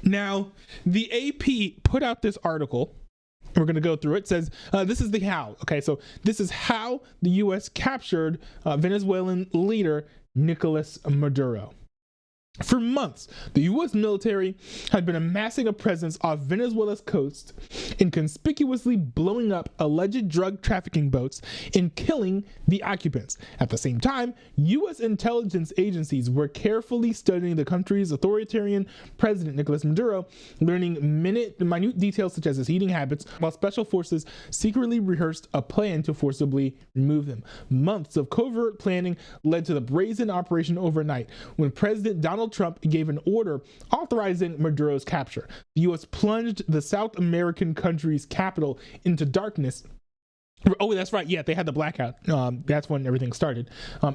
Now, the AP put out this article. We're going to go through it. It says, this is the how. Okay, so this is how the U.S. captured Venezuelan leader Nicolas Maduro. For months, the U.S. military had been amassing a presence off Venezuela's coast and conspicuously blowing up alleged drug trafficking boats and killing the occupants. At the same time, U.S. intelligence agencies were carefully studying the country's authoritarian president, Nicolas Maduro, learning minute details such as his eating habits, while special forces secretly rehearsed a plan to forcibly remove him. Months of covert planning led to the brazen operation overnight, when President Donald Trump gave an order authorizing Maduro's capture. The U.S. plunged the South American country's capital into darkness. Oh, that's right. Yeah, they had the blackout. That's when everything started.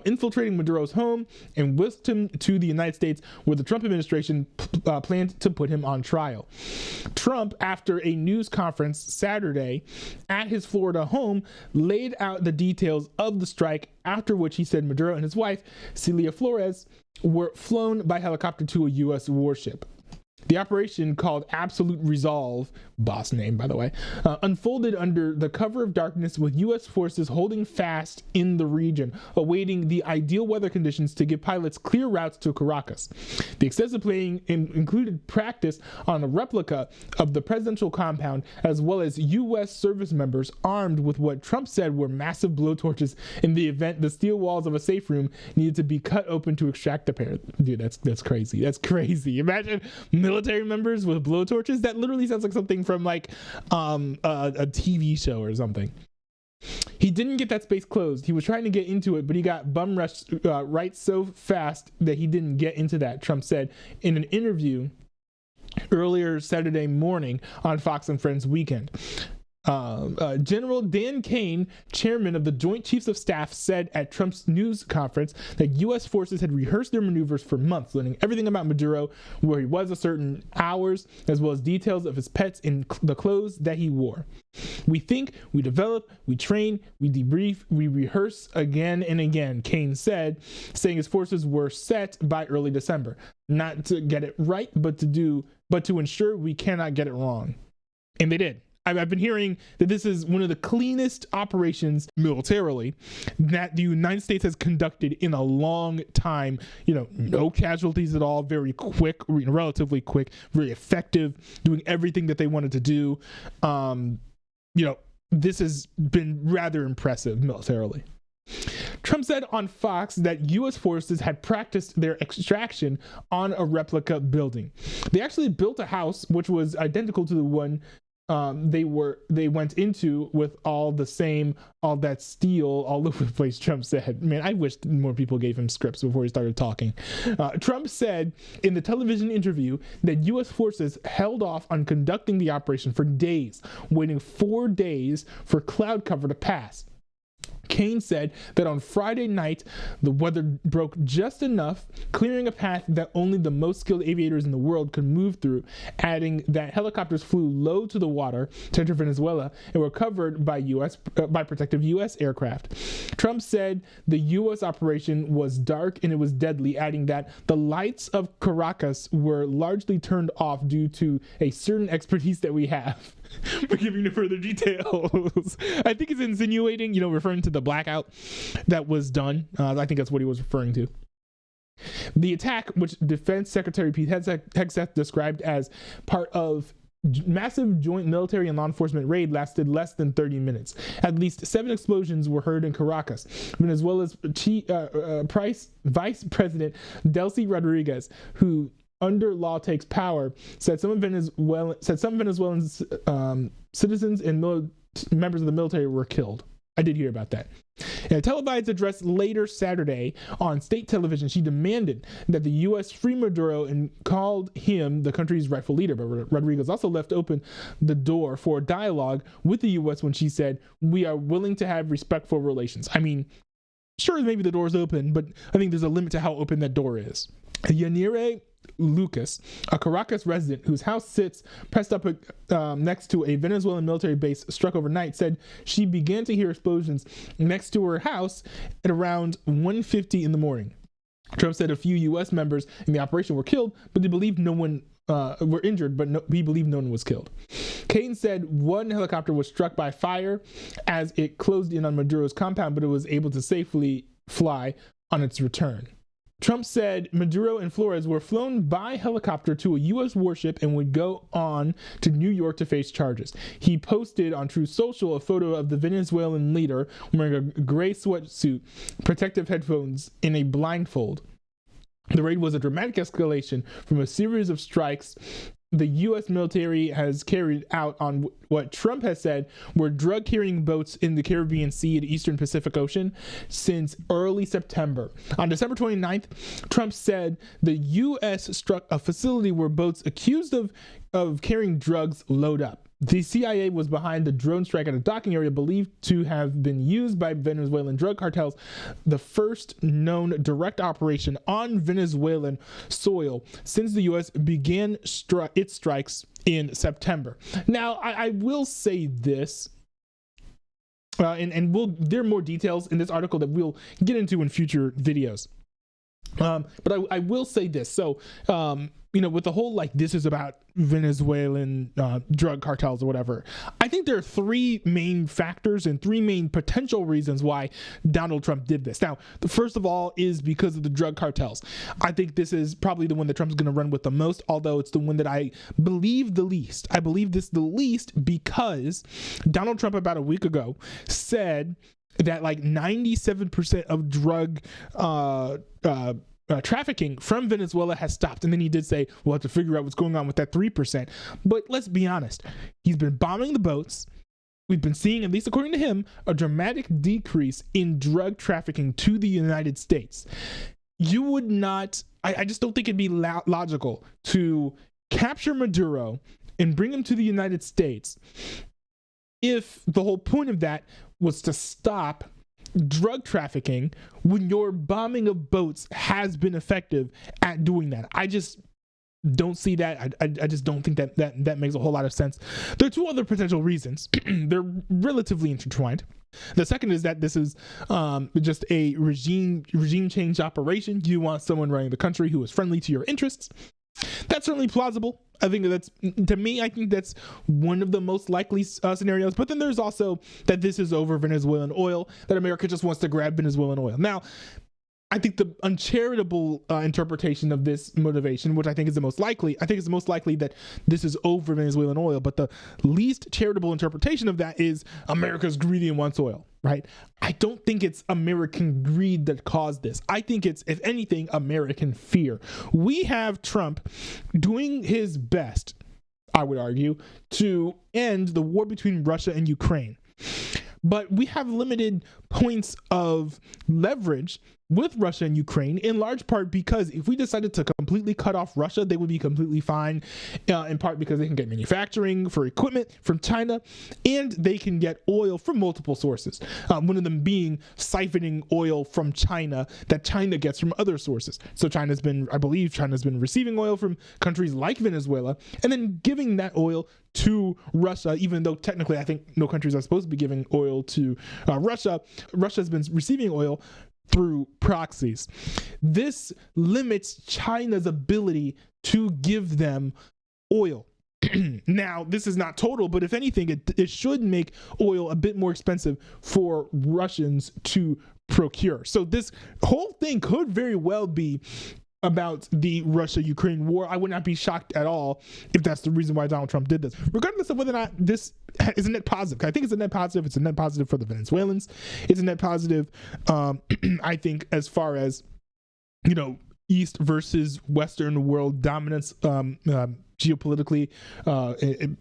Infiltrating Maduro's home and whisked him to the United States, where the Trump administration planned to put him on trial. Trump, after a news conference Saturday at his Florida home, laid out the details of the strike, after which he said Maduro and his wife, Celia Flores, were flown by helicopter to a U.S. warship. The operation, called Absolute Resolve, boss name by the way, unfolded under the cover of darkness, with U.S. forces holding fast in the region, awaiting the ideal weather conditions to give pilots clear routes to Caracas. The extensive planning included practice on a replica of the presidential compound, as well as U.S. service members armed with what Trump said were massive blowtorches in the event the steel walls of a safe room needed to be cut open to extract the pair. Dude, that's crazy. That's crazy. Imagine military members with blowtorches. That literally sounds like something from like a TV show or something. He didn't get that space closed. He was trying to get into it, but he got bum rushed right so fast that he didn't get into that, Trump said in an interview earlier Saturday morning on Fox and Friends Weekend. General Dan Kane, chairman of the Joint Chiefs of Staff, said at Trump's news conference that U.S. forces had rehearsed their maneuvers for months, learning everything about Maduro, where he was at certain hours, as well as details of his pets and the clothes that he wore. We think, we develop, we train, we debrief, we rehearse again and again, Kane said, saying his forces were set by early December, not to get it right, but to ensure we cannot get it wrong. And they did. I've been hearing that this is one of the cleanest operations militarily that the United States has conducted in a long time. No casualties at all, very quick, relatively quick, very effective, doing everything that they wanted to do. This has been rather impressive militarily. Trump said on Fox that U.S. forces had practiced their extraction on a replica building. They actually built a house which was identical to the one they went into, with all that steel all over the place, Trump said. Man, I wish more people gave him scripts before he started talking. Trump said in the television interview that U.S. forces held off on conducting the operation for days, waiting 4 days for cloud cover to pass. Kane said that on Friday night, the weather broke just enough, clearing a path that only the most skilled aviators in the world could move through, adding that helicopters flew low to the water to enter Venezuela and were covered by protective U.S. aircraft. Trump said the U.S. operation was dark and it was deadly, adding that the lights of Caracas were largely turned off due to a certain expertise that we have. We're giving no further details. I think he's insinuating, referring to the blackout that was done. I think that's what he was referring to. The attack, which Defense Secretary Pete Hegseth described as part of massive joint military and law enforcement raid, lasted less than 30 minutes. At least 7 explosions were heard in Caracas. Venezuela's Vice President Delcy Rodriguez, who under law takes power, said some Venezuelan citizens and members of the military were killed. I did hear about that. In a televised address later Saturday on state television, she demanded that the U.S. free Maduro and called him the country's rightful leader. But Rodriguez also left open the door for dialogue with the U.S. when she said, "We are willing to have respectful relations." I mean, sure, maybe the door's open, but I think there's a limit to how open that door is. Yanire Lucas, a Caracas resident whose house sits pressed up next to a Venezuelan military base struck overnight, said she began to hear explosions next to her house at around 1:50 in the morning. Trump said a few U.S. members in the operation were killed, but they believed no one were injured, but we believe no one was killed. Kane said one helicopter was struck by fire as it closed in on Maduro's compound, but it was able to safely fly on its return. Trump said Maduro and Flores were flown by helicopter to a U.S. warship and would go on to New York to face charges. He posted on Truth Social a photo of the Venezuelan leader wearing a gray sweatsuit, protective headphones, and a blindfold. The raid was a dramatic escalation from a series of strikes the U.S. military has carried out on what Trump has said were drug-carrying boats in the Caribbean Sea and Eastern Pacific Ocean since early September. On December 29th, Trump said the U.S. struck a facility where boats accused of carrying drugs load up. The CIA was behind the drone strike at a docking area believed to have been used by Venezuelan drug cartels, the first known direct operation on Venezuelan soil since the U.S. began its strikes in September. Now, I will say this, and there are more details in this article that we'll get into in future videos. But I will say this. So, with the whole, this is about Venezuelan drug cartels or whatever, I think there are three main factors and three main potential reasons why Donald Trump did this. Now, the first of all is because of the drug cartels. I think this is probably the one that Trump's going to run with the most, although it's the one that I believe the least. I believe this the least because Donald Trump about a week ago said that 97% of drug trafficking from Venezuela has stopped. And then he did say, we'll have to figure out what's going on with that 3%. But let's be honest. He's been bombing the boats. We've been seeing, at least according to him, a dramatic decrease in drug trafficking to the United States. You would not, I just don't think it'd be logical to capture Maduro and bring him to the United States if the whole point of that was to stop drug trafficking when your bombing of boats has been effective at doing that. I just don't see that. I just don't think that makes a whole lot of sense. There are two other potential reasons. They're relatively intertwined. The second is that this is just a regime change operation. You want someone running the country who is friendly to your interests. That's certainly plausible. I think I think that's one of the most likely scenarios. But then there's also that this is over Venezuelan oil, that America just wants to grab Venezuelan oil. Now, I think the uncharitable interpretation of this motivation, which I think is the most likely, that this is over Venezuelan oil. But the least charitable interpretation of that is America's greedy and wants oil, right? I don't think it's American greed that caused this. I think it's, if anything, American fear. We have Trump doing his best, I would argue, to end the war between Russia and Ukraine. But we have limited points of leverage with Russia and Ukraine, in large part because if we decided to completely cut off Russia, they would be completely fine, in part because they can get manufacturing for equipment from China, and they can get oil from multiple sources, one of them being siphoning oil from China that China gets from other sources. So I believe China's been receiving oil from countries like Venezuela and then giving that oil to Russia, even though technically I think no countries are supposed to be giving oil to Russia. Russia's been receiving oil through proxies. This limits China's ability to give them oil. Now, this is not total, but if anything, it should make oil a bit more expensive for Russians to procure. So this whole thing could very well be about the Russia-Ukraine war. I would not be shocked at all if that's the reason why Donald Trump did this, regardless of whether or not this is a net positive. I think it's a net positive. It's a net positive for the Venezuelans. It's a net positive, I think, as far as, East versus Western world dominance geopolitically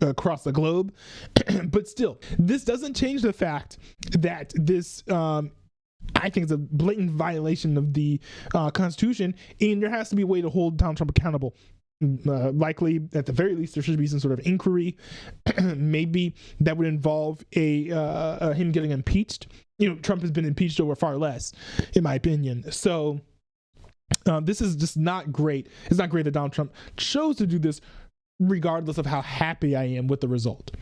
across the globe. But still, this doesn't change the fact that this I think it's a blatant violation of the Constitution, and there has to be a way to hold Donald Trump accountable. Likely, at the very least, there should be some sort of inquiry. Maybe that would involve him getting impeached. Trump has been impeached over far less, in my opinion. So this is just not great. It's not great that Donald Trump chose to do this, regardless of how happy I am with the result.